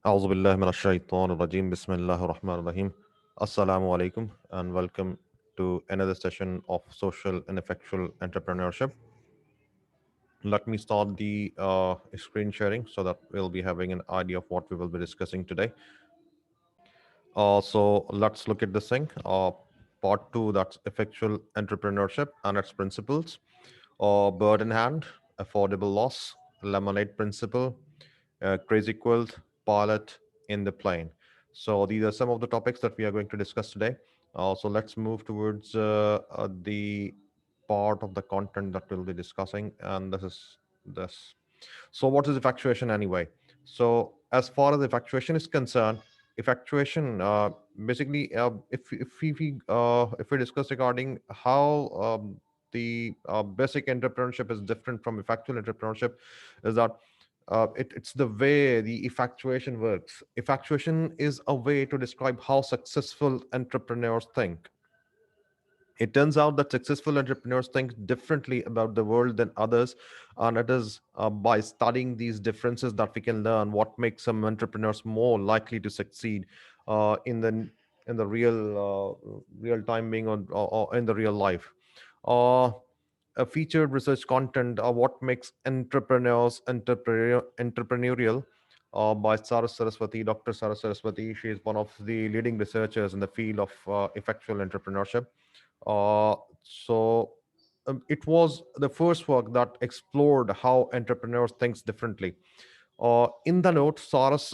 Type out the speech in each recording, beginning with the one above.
أعوذ بالله من الشيطان الرجيم بسم الله الرحمن الرحيم Assalamu alaikum and welcome to another session of social and effectual entrepreneurship. Let me start the screen sharing so that we'll be having an idea of what we will be discussing today. So let's look at this thing. Part two, that's effectual entrepreneurship and its principles. Bird in hand, affordable loss, lemonade principle, crazy quilt, pilot in the plane. So these are some of the topics that we are going to discuss today. So let's move towards the part of the content that we'll be discussing, and this is this. So, what is effectuation anyway? So, as far as effectuation is concerned, effectuation basically, if we discuss regarding how the basic entrepreneurship is different from effectual entrepreneurship, is that it's the way the effectuation works. Effectuation is a way to describe how successful entrepreneurs think. It turns out that successful entrepreneurs think differently about the world than others, and it is by studying these differences that we can learn what makes some entrepreneurs more likely to succeed in the real time being or in the real life. Uh, a featured research content what makes entrepreneurs entrepreneurial by Sarah Saraswati, Dr. Sarah Saraswati. She is one of the leading researchers in the field of effectual entrepreneurship. So it was the first work that explored how entrepreneurs think differently. In the note, Saras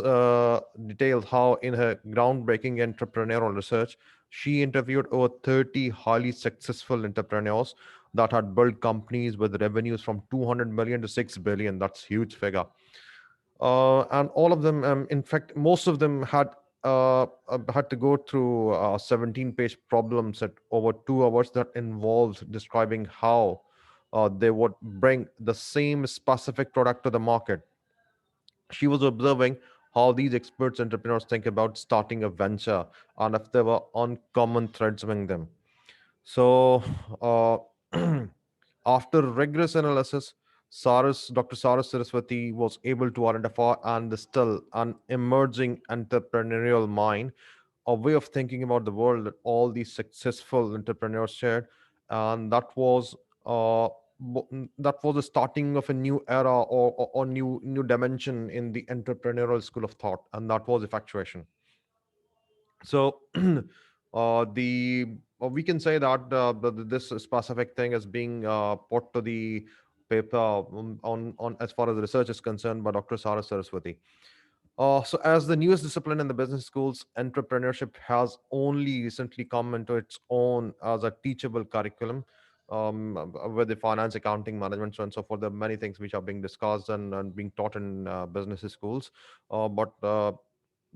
detailed how, in her groundbreaking entrepreneurial research, she interviewed over 30 highly successful entrepreneurs that had built companies with revenues from 200 million to 6 billion. That's huge figure. And all of them, in fact, most of them had to go through 17-page problems at over 2 hours that involved describing how they would bring the same specific product to the market. She was observing how these experts entrepreneurs think about starting a venture and if there were uncommon threads among them. So, after rigorous analysis, Dr. Saras Saraswati was able to identify and distill an emerging entrepreneurial mind, a way of thinking about the world that all these successful entrepreneurs shared, and that was the starting of a new era or new dimension in the entrepreneurial school of thought, and that was effectuation. So the we can say that this specific thing is being put to the paper on as far as research is concerned by Dr. Sara Saraswati. So, as the newest discipline in the business schools, entrepreneurship has only recently come into its own as a teachable curriculum, with the finance, accounting, management, so on and so forth. There are many things which are being discussed and being taught in business schools. But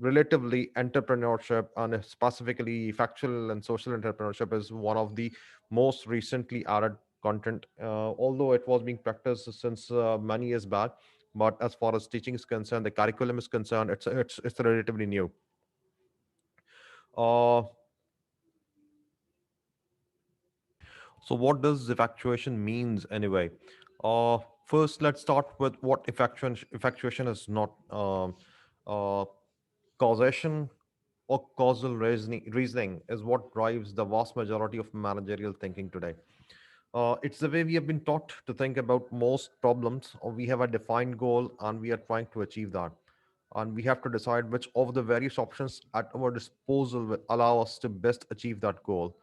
relatively, entrepreneurship and specifically factual and social entrepreneurship is one of the most recently added content, although it was being practiced since many years back. But as far as teaching is concerned, the curriculum is concerned, it's relatively new. uh, so what does effectuation means anyway? First, let's start with what effectuation is not. Uh, Causation or causal reasoning is what drives the vast majority of managerial thinking today. It's the way we have been taught to think about most problems, or we have a defined goal and we are trying to achieve that. And we have to decide which of the various options at our disposal will allow us to best achieve that goal.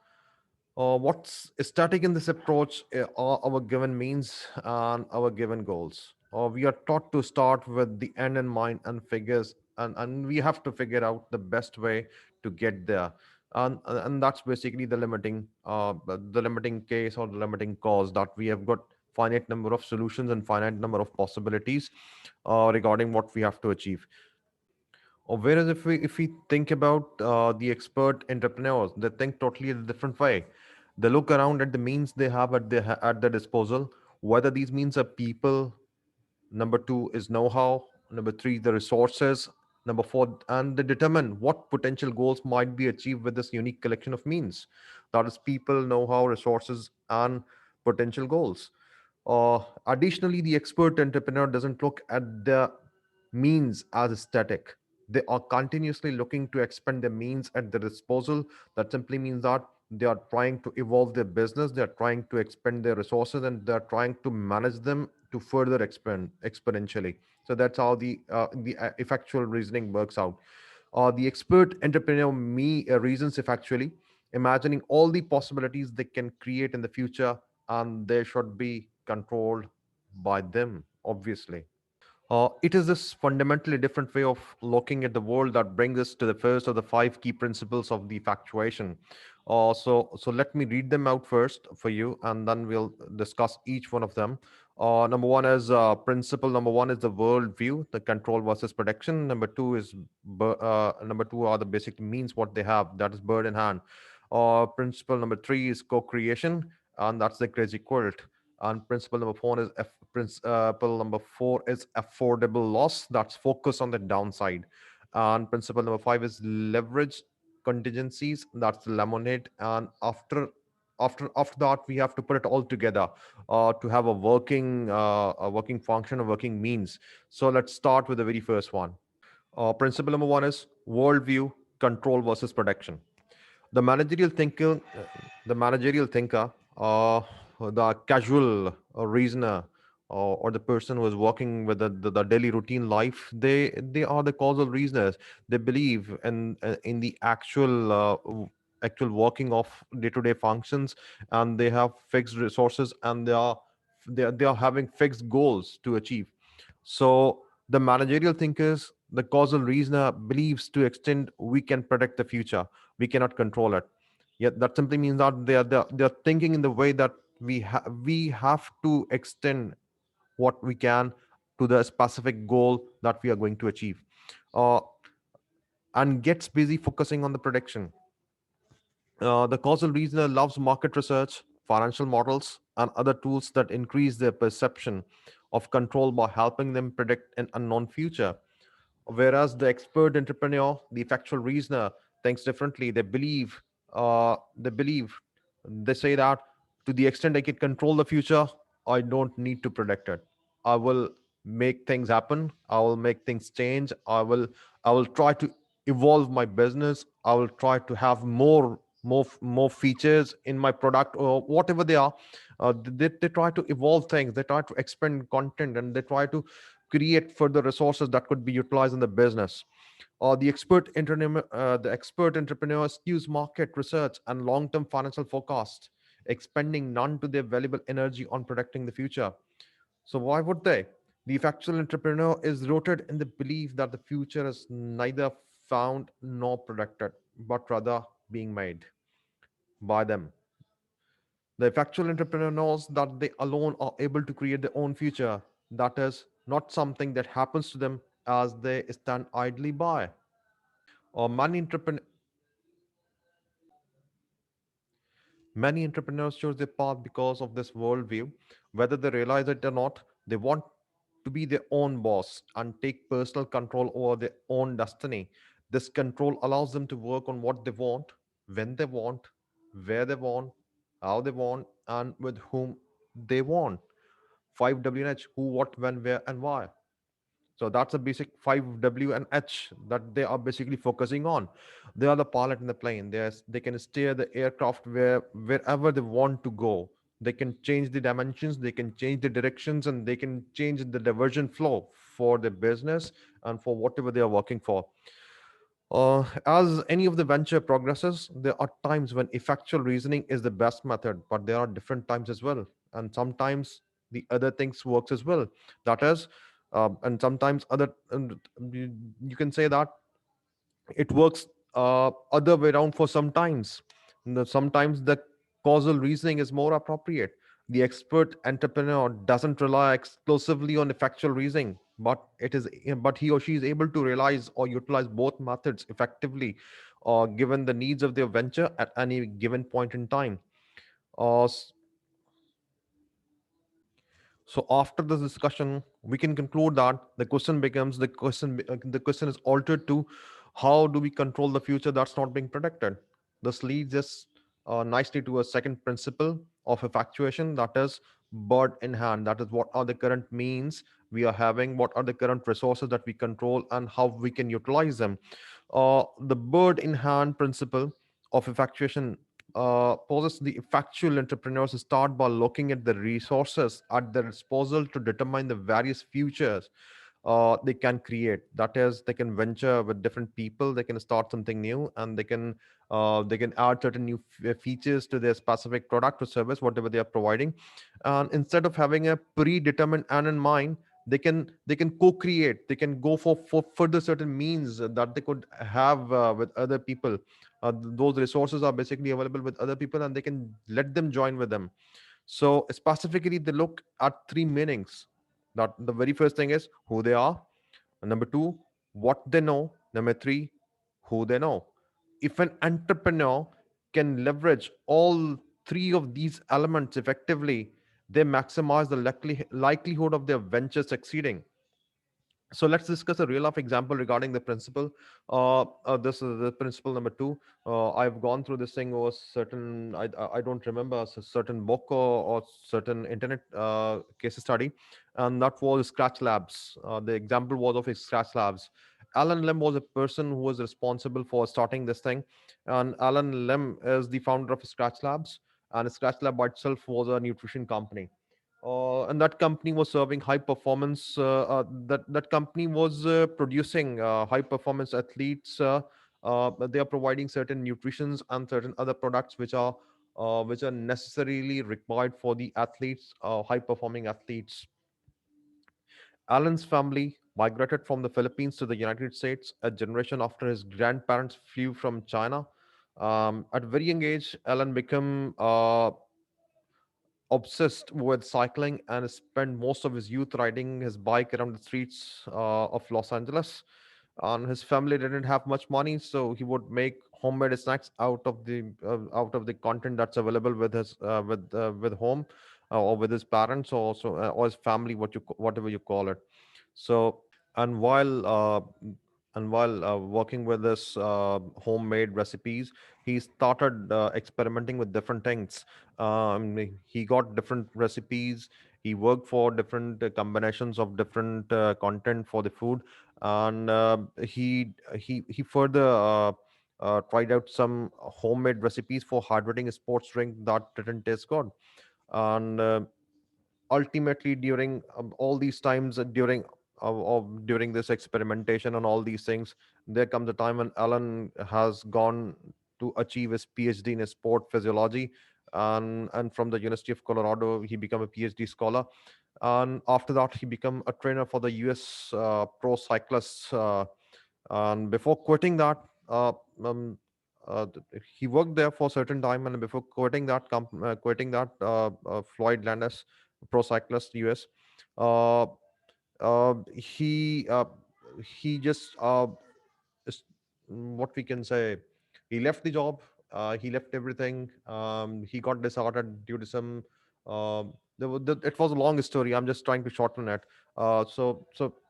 What's static in this approach are our given means and our given goals. We are taught to start with the end in mind and and we have to figure out the best way to get there. And that's basically the limiting case or the limiting cause, that we have got finite number of solutions and finite number of possibilities regarding what we have to achieve. Or whereas if we think about the expert entrepreneurs, they think totally a different way. They look around at the means they have at their disposal, whether these means are people, number two is know-how, number three the resources, number four, and they determine what potential goals might be achieved with this unique collection of means. That is people, know-how, resources, and potential goals. Additionally, the expert entrepreneur doesn't look at the means as static. They are continuously looking to expand the means at their disposal. That simply means that they are trying to evolve their business, they are trying to expand their resources, and they are trying to manage them to further expand exponentially. So that's how the effectual reasoning works out. The expert entrepreneur reasons effectually, imagining all the possibilities they can create in the future, and they should be controlled by them, obviously. It is this fundamentally different way of looking at the world that brings us to the first of the five key principles of the factuation. So let me read them out first for you, and then we'll discuss each one of them. Principle number one is the worldview, the control versus protection. Number two are the basic means what they have, that is bird in hand. Principle number three is co-creation, and that's the crazy quilt. And principle number four is affordable loss. That's focus on the downside. And principle number five is leverage contingencies. That's lemonade. And after that, we have to put it all together to have a working function, a working means. So let's start with the very first one. Principle number one is worldview, control versus protection. The managerial thinker the managerial thinker, the casual reasoner, or the person who is working with the daily routine life, they are the causal reasoners. They believe in the actual working of day-to-day functions, and they have fixed resources, and they are having fixed goals to achieve. So the managerial thinkers, the causal reasoner, believes to extent we can predict the future, we cannot control it. Yet that simply means that they are thinking in the way that we have to extend what we can to the specific goal that we are going to achieve, uh, and gets busy focusing on the prediction. The causal reasoner loves market research, financial models, and other tools that increase their perception of control by helping them predict an unknown future. Whereas the expert entrepreneur, the factual reasoner, thinks differently. They say that to the extent I can control the future, I don't need to predict it. I will make things happen. I will make things change. I will try to evolve my business. I will try to have more features in my product or whatever they are. They try to evolve things. They try to expand content, and they try to create further resources that could be utilized in the business. Or the expert entrepreneurs use market research and long-term financial forecast, expending none to their valuable energy on protecting the future. So why would they? The factual entrepreneur is rooted in the belief that the future is neither found nor predicted, but rather being made by them. The factual entrepreneur knows that they alone are able to create their own future. That is not something that happens to them as they stand idly by. Or many entrepreneurs choose their path because of this worldview. Whether they realize it or not, they want to be their own boss and take personal control over their own destiny. This control allows them to work on what they want, when they want, where they want, how they want, and with whom they want. 5 WH: who, what, when, where, and why. So that's a basic 5 W and H that they are basically focusing on. They are the pilot in the plane. They can steer the aircraft wherever they want to go. They can change the dimensions, they can change the directions, and they can change the diversion flow for the business and for whatever they are working for. As any of the venture progresses, there are times when effectual reasoning is the best method, but there are different times as well. And sometimes the other things works as well. That is, and sometimes you can say that it works other way around for sometimes. Sometimes the causal reasoning is more appropriate. The expert entrepreneur doesn't rely exclusively on effectual reasoning, but he or she is able to realize or utilize both methods effectively, given the needs of their venture at any given point in time. Uh, So after this discussion, we can conclude that the question is altered to how do we control the future that's not being predicted. This leads us nicely to a second principle of effectuation, that is bird in hand. That is what are the current means we are having, what are the current resources that we control, and how we can utilize them. The bird in hand principle of effectuation poses the effectual entrepreneurs to start by looking at the resources at their disposal to determine the various futures they can create. That is, they can venture with different people, they can start something new, and they can add certain new features to their specific product or service, whatever they are providing. And instead of having a predetermined end in mind, they can co-create, they can go for further certain means that they could have with other people. Those resources are basically available with other people, and they can let them join with them. So specifically, they look at three meanings. That the very first thing is who they are. Number two, what they know. Number three, who they know. If an entrepreneur can leverage all three of these elements effectively, they maximize the likelihood of their venture succeeding. So let's discuss a real life example regarding the principle. This is the principle number two. I've gone through this thing over certain, I don't remember, a certain book or certain internet case study, and that was Scratch Labs. The example was of Scratch Labs. Alan Lim was a person who was responsible for starting this thing, and Alan Lim is the founder of Scratch Labs, and Scratch Lab by itself was a nutrition company. And that company was serving high performance. That company was producing high performance athletes. They are providing certain nutritions and certain other products which are necessarily required for the athletes, high performing athletes. Alan's family migrated from the Philippines to the United States a generation after his grandparents flew from China. At a very young age, Alan became obsessed with cycling and spent most of his youth riding his bike around the streets of Los Angeles. And his family didn't have much money, so he would make homemade snacks out of the content that's available with his with home, or with his parents, or his family, whatever you call it. So and while working with this homemade recipes, he started experimenting with different things. He got different recipes. He worked for different combinations of different content for the food, and he further tried out some homemade recipes for hydrating a sports drink that didn't taste good. And ultimately, during all these times, during this experimentation and all these things, there comes a time when Alan has gone to achieve his PhD in sport physiology, and from the University of Colorado he became a PhD scholar. And after that, he became a trainer for the US pro cyclists. And before quitting that, uh, um, he worked there for a certain time, and before quitting that, Floyd Landis, pro cyclist US, uh, he he just is- what we can say, he left the job, he left everything. He got disheartened due to some it was a long story, I'm just trying to shorten it. So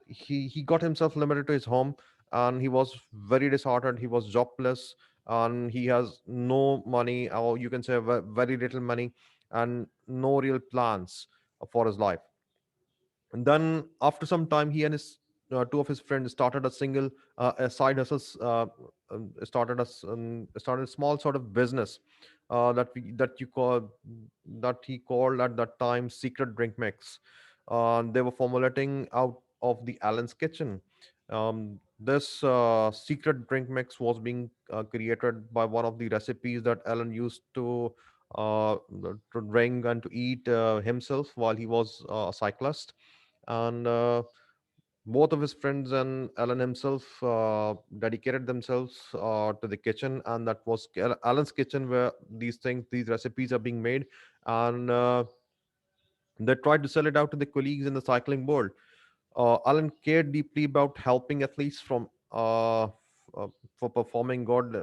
he got himself limited to his home, and he was very disheartened, he was jobless, and he has no money, or you can say very little money, and no real plans for his life. And then after some time, he and his two of his friends started a side hustle, started a small sort of business that you call that he called at that time secret drink mix. They were formulating out of the Allen's kitchen. This secret drink mix was being created by one of the recipes that Allen used uh, to drink and to eat himself while he was a cyclist. And both of his friends and Alan himself dedicated themselves to the kitchen, and that was Alan's kitchen where these recipes are being made, and they tried to sell it out to the colleagues in the cycling world. Alan cared deeply about helping athletes for performing good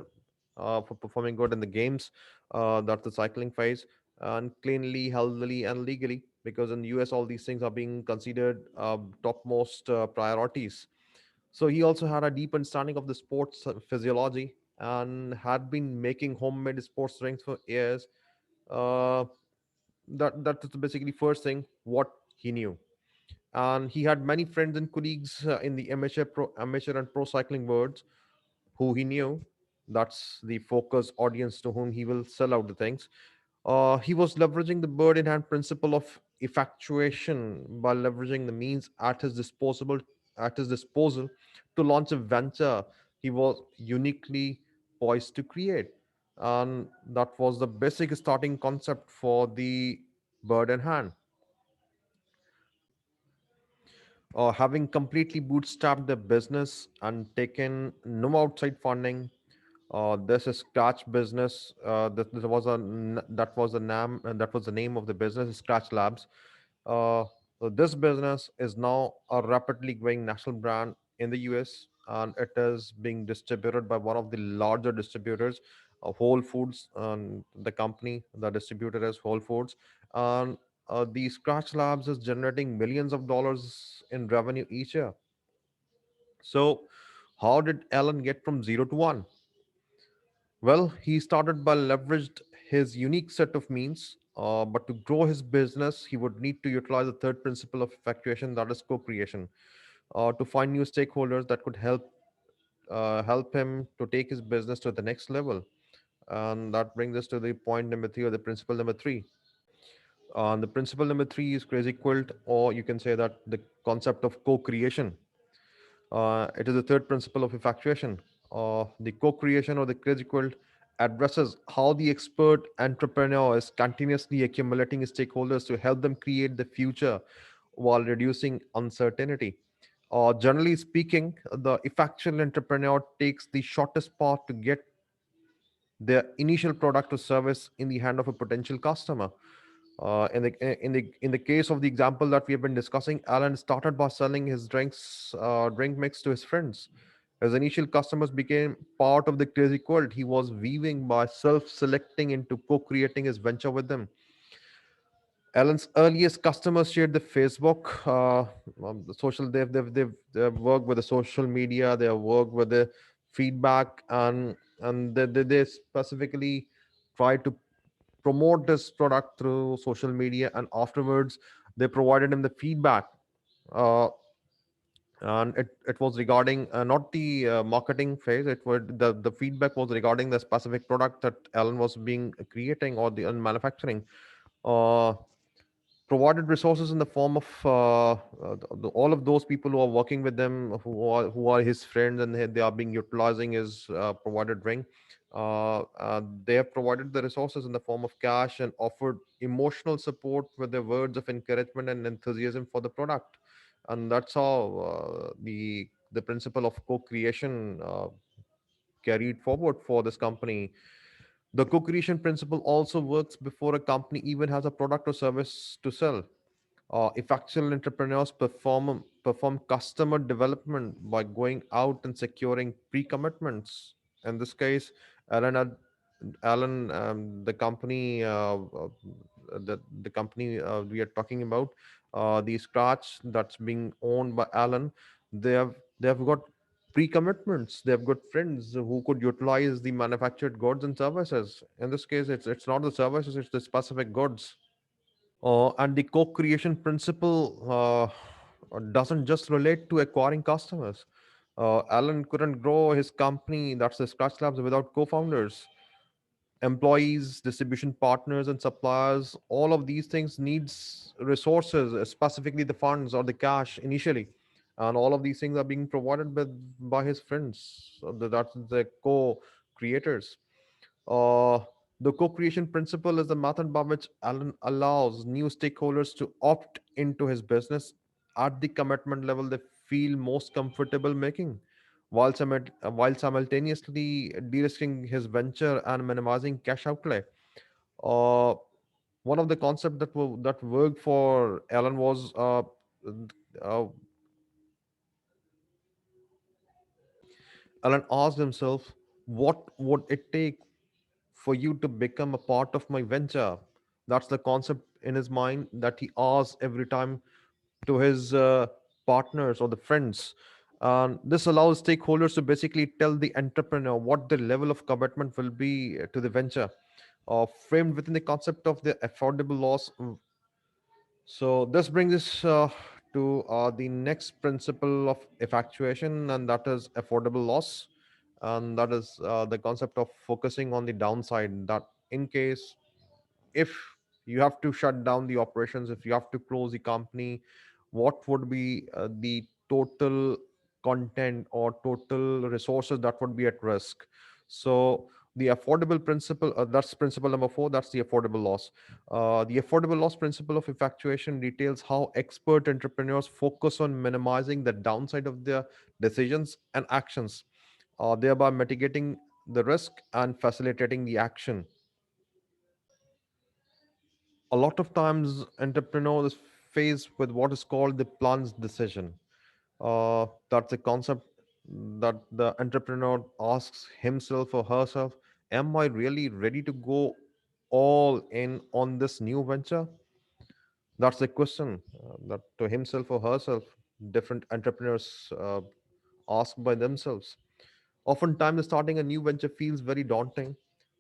in the games. That's the cycling phase, and cleanly, healthily, and legally, because in the US all these things are being considered topmost priorities. So he also had a deep understanding of the sports physiology and had been making homemade sports drinks for years. Uh, that is basically first thing what he knew. and he had many friends and colleagues in the amateur and pro cycling worlds who he knew. That's the focus audience to whom he will sell out the things. He was leveraging the bird in hand principle of effectuation by leveraging the means at his disposal to launch a venture he was uniquely poised to create. And that was the basic starting concept for the bird in hand. Having completely bootstrapped the business and taken no outside funding, this is Scratch business. That was the name, and that was the name of the business, Scratch Labs. Uh, so this business is now a rapidly growing national brand in the US, and it is being distributed by one of the larger distributors, Whole Foods. And the distributor is Whole Foods, and the Scratch Labs is generating millions of dollars in revenue each year. So, how did Alan get from zero to one? Well, he started by leveraged his unique set of means, but to grow his business, he would need to utilize the third principle of effectuation, that is co-creation, to find new stakeholders that could help him to take his business to the next level. And that brings us to the point number three, or the principle number three. The principle number three is crazy quilt, or you can say that the concept of co-creation. It is the third principle of effectuation. The co creation or the crazy quilt addresses how the expert entrepreneur is continuously accumulating stakeholders to help them create the future while reducing uncertainty. Generally speaking, the effectual entrepreneur takes the shortest path to get their initial product or service in the hand of a potential customer. In the case of the example that we have been discussing, Alan started by selling his drink mix to his friends. His initial customers became part of the crazy cult he was weaving by self-selecting into co-creating his venture with them. Alan's earliest customers shared the Facebook, the social. They've worked with the social media. They have worked with the feedback, and they specifically try to promote this product through social media, and afterwards they provided him the feedback. uh, and it was regarding not the marketing phase. The feedback was regarding the specific product that Alan was being creating or the manufacturing. uh, Provided resources in the form of all of those people who are working with them, who are his friends, and they are being utilizing his provided ring. They have provided the resources in the form of cash and offered emotional support with their words of encouragement and enthusiasm for the product. And that's how the principle of co-creation carried forward for this company. The co-creation principle also works before a company even has a product or service to sell. Effectual entrepreneurs perform customer development by going out and securing pre-commitments. In this case, Alan had, the company, the company we are talking about, the Scratch that's being owned by Alan, they have got pre-commitments. They've got friends who could utilize the manufactured goods and services. In this case, it's not the services; it's the specific goods. And the co-creation principle doesn't just relate to acquiring customers. Alan couldn't grow his company, that's the Scratch Labs, without co-founders, employees, distribution partners, and suppliers. All of these things needs resources, specifically the funds or the cash initially. And all of these things are being provided by his friends. So that's the co-creators. uh, the co-creation principle is the method by which Alan allows new stakeholders to opt into his business at the commitment level they feel most comfortable making, while simultaneously de-risking his venture and minimizing cash outlay. Uh, One of the concepts that worked for Alan was uh, Alan asked himself, "What would it take for you to become a part of my venture?" That's the concept in his mind that he asks every time to his partners or the friends. This allows stakeholders to basically tell the entrepreneur what the level of commitment will be to the venture, framed within the concept of the affordable loss. So this brings us to the next principle of effectuation, and that is affordable loss. And that is the concept of focusing on the downside, that in case if you have to shut down the operations, if you have to close the company, what would be the total content or total resources that would be at risk? So the affordable principle, that's principle number 4, that's the affordable loss. The affordable loss principle of effectuation details how expert entrepreneurs focus on minimizing the downside of their decisions and actions, thereby mitigating the risk and facilitating the action. A lot of times entrepreneurs face with what is called the plunge decision. That's a concept that the entrepreneur asks himself or herself: am I really ready to go all in on this new venture? That's the question that to himself or herself different entrepreneurs ask by themselves. Oftentimes starting a new venture feels very daunting.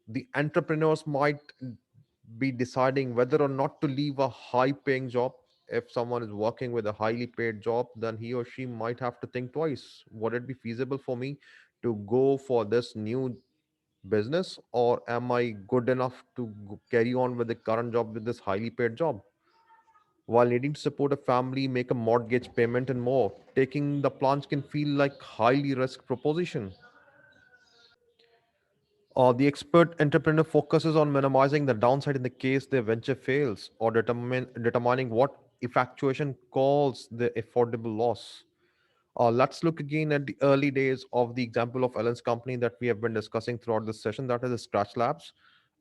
The entrepreneurs might be deciding whether or not to leave a high paying job. If someone is working with a highly paid job, then he or she might have to think twice: would it be feasible for me to go for this new business, or am I good enough to carry on with the current job with this highly paid job? While needing to support a family, make a mortgage payment, and more, taking the plunge can feel like highly risk proposition. The expert entrepreneur focuses on minimizing the downside in the case their venture fails, or determining what effectuation calls the affordable loss. Let's look again at the early days of the example of Ellen's company that we have been discussing throughout this session, that is the Scratch Labs.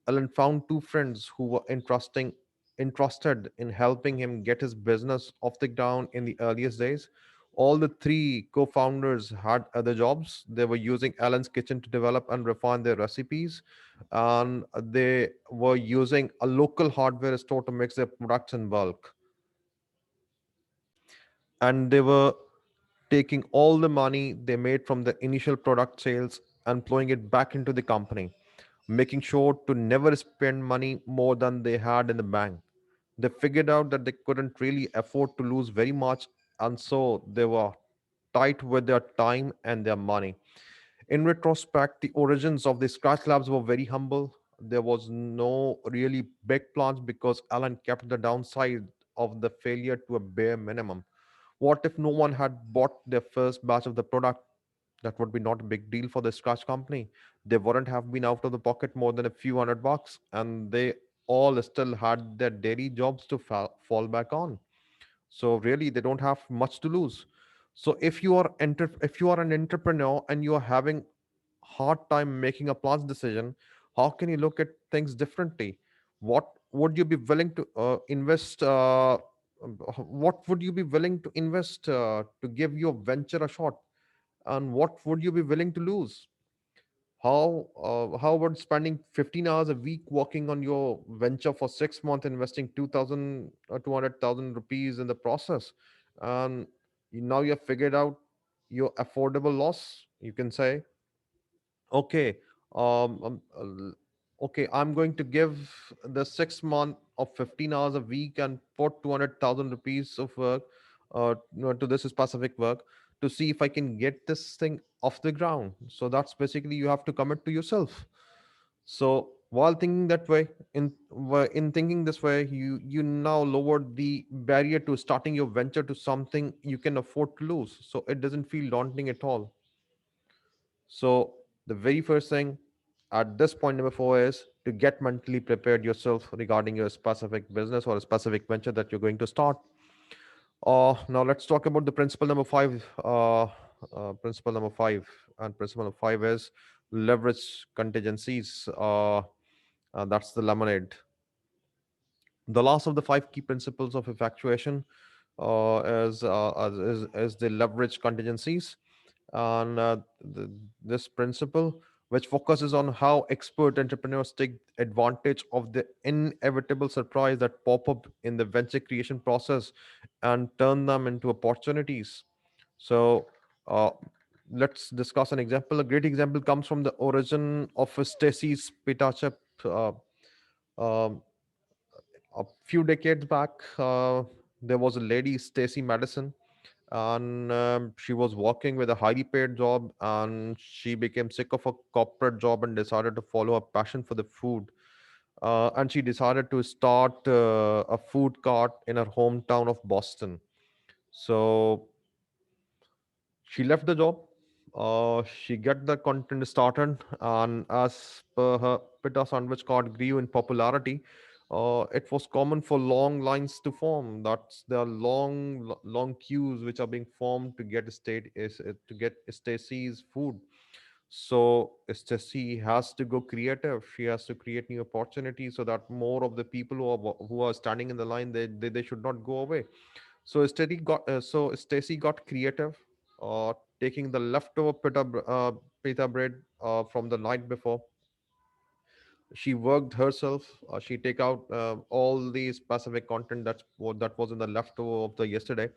Ellen found two friends who were interested in helping him get his business off the ground in the earliest days. All the three co-founders had other jobs. They were using Ellen's kitchen to develop and refine their recipes, and they were using a local hardware store to mix their products in bulk. And they were taking all the money they made from the initial product sales and plowing it back into the company, making sure to never spend money more than they had in the bank. They figured out that they couldn't really afford to lose very much, and so they were tight with their time and their money. In retrospect, the origins of the Scratch Labs were very humble. There was no really big plans because Alan kept the downside of the failure to a bare minimum. What if no one had bought their first batch of the product? That would be not a big deal for the Scratch company. They wouldn't have been out of the pocket more than a few $100, and they all still had their daily jobs to fall back on. So really, they don't have much to lose. So if you are an entrepreneur and you are having hard time making a plans decision, how can you look at things differently? What would you be willing to invest? What would you be willing to invest to give your venture a shot? And what would you be willing to lose? How about spending 15 hours a week working on your venture for 6 months, investing 2,000 or 200,000 rupees in the process, and now you have figured out your affordable loss, you can say. Okay, okay, I'm going to give the 6 month of 15 hours a week and put 200,000 rupees of work to this specific work to see if I can get this thing off the ground. So that's basically you have to commit to yourself. So while thinking that way, in thinking this way, you now lowered the barrier to starting your venture to something you can afford to lose. So it doesn't feel daunting at all. So the very first thing at this point number 4 is to get mentally prepared yourself regarding your specific business or a specific venture that you're going to start. Now let's talk about the principle number 5. Principle number 5, and principle number 5 is leverage contingencies. That's the lemonade. The last of the 5 key principles of effectuation is the leverage contingencies. And this principle, which focuses on how expert entrepreneurs take advantage of the inevitable surprise that pop up in the venture creation process and turn them into opportunities. So uh, let's discuss an example. A great example comes from the origin of Stacy's pita chip. Um, a few decades back, there was a lady, Stacy Madison, and she was working with a highly paid job, and she became sick of a corporate job and decided to follow her passion for the food. And she decided to start a food cart in her hometown of Boston. So she left the job. She get the content started, and as per her, pita sandwich cart grew in popularity. It was common for long lines to form. That's the long queues which are being formed to get to get Stacy's food. So Stacy has to go creative. She has to create new opportunities so that more of the people who are standing in the line, they should not go away. So Stacy got creative, taking the leftover pita bread from the night before. She worked herself. She take out all the specific content that was in the leftover of the yesterday,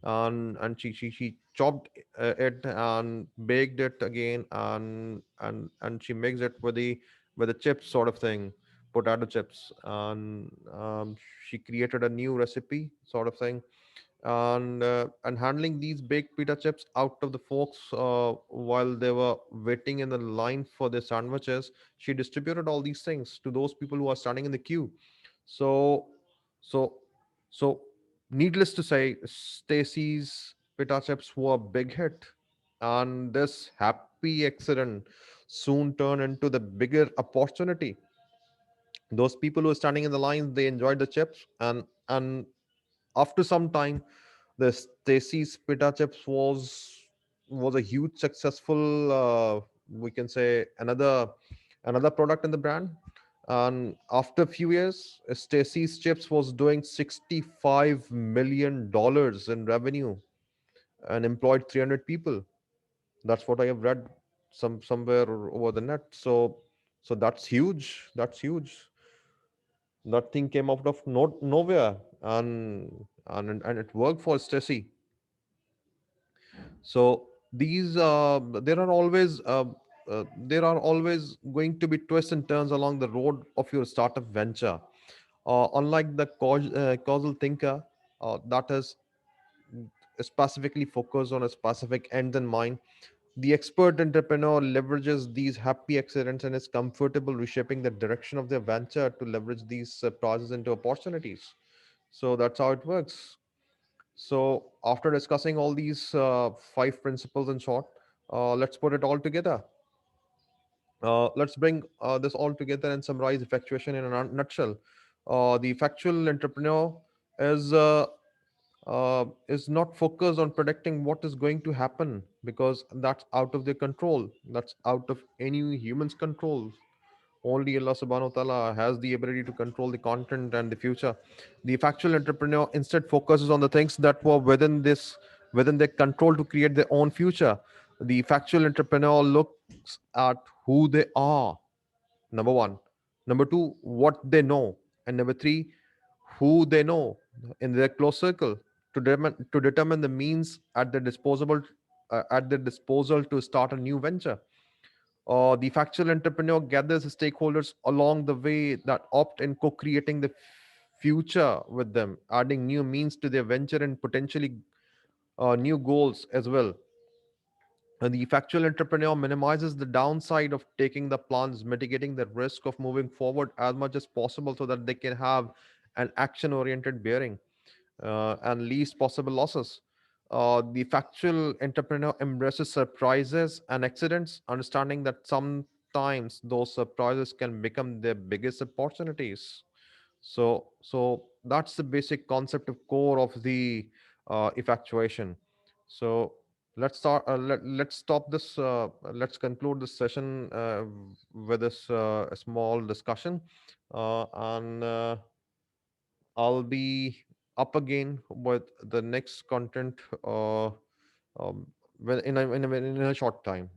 and she chopped it and baked it again, and she mixed it with the chips sort of thing, potato chips, and she created a new recipe sort of thing, and handling these baked pita chips out of the folks while they were waiting in the line for their sandwiches. She distributed all these things to those people who are standing in the queue. So so so needless to say, Stacy's pita chips were a big hit, and this happy accident soon turned into the bigger opportunity. Those people who were standing in the line, they enjoyed the chips, and after some time, the Stacy's pita chips was a huge successful, we can say, another product in the brand. And after a few years, Stacy's chips was doing $65 million in revenue and employed 300 people. That's what I have read somewhere over the net. So that's huge. That's huge. That thing came out of nowhere, and it worked for Stacy. So these there are always going to be twists and turns along the road of your startup venture. Unlike the causal thinker that is specifically focused on a specific end in mind, the expert entrepreneur leverages these happy accidents and is comfortable reshaping the direction of their venture to leverage these surprises into opportunities. So that's how it works. So, after discussing all these five principles in short, let's put it all together. Let's bring this all together and summarize effectuation in a nutshell. The effectual entrepreneur is uh, is not focused on predicting what is going to happen, because that's out of their control. That's out of any human's control. Only Allah subhanahu wa ta'ala has the ability to control the content and the future. The factual entrepreneur instead focuses on the things that were within their control to create their own future. The factual entrepreneur looks at who they are, number one. Number two, what they know. And number three, who they know in their close circle, to determine the means at their disposal to start a new venture. The factual entrepreneur gathers stakeholders along the way that opt in co-creating the future with them, adding new means to their venture and potentially new goals as well. And the factual entrepreneur minimizes the downside of taking the plunge, mitigating the risk of moving forward as much as possible so that they can have an action-oriented bearing and least possible losses. The factual entrepreneur embraces surprises and accidents, understanding that sometimes those surprises can become their biggest opportunities. So that's the basic concept of core of the effectuation. So let's stop this. Let's conclude this session with this small discussion, and I'll be up again with the next content um, in a short time.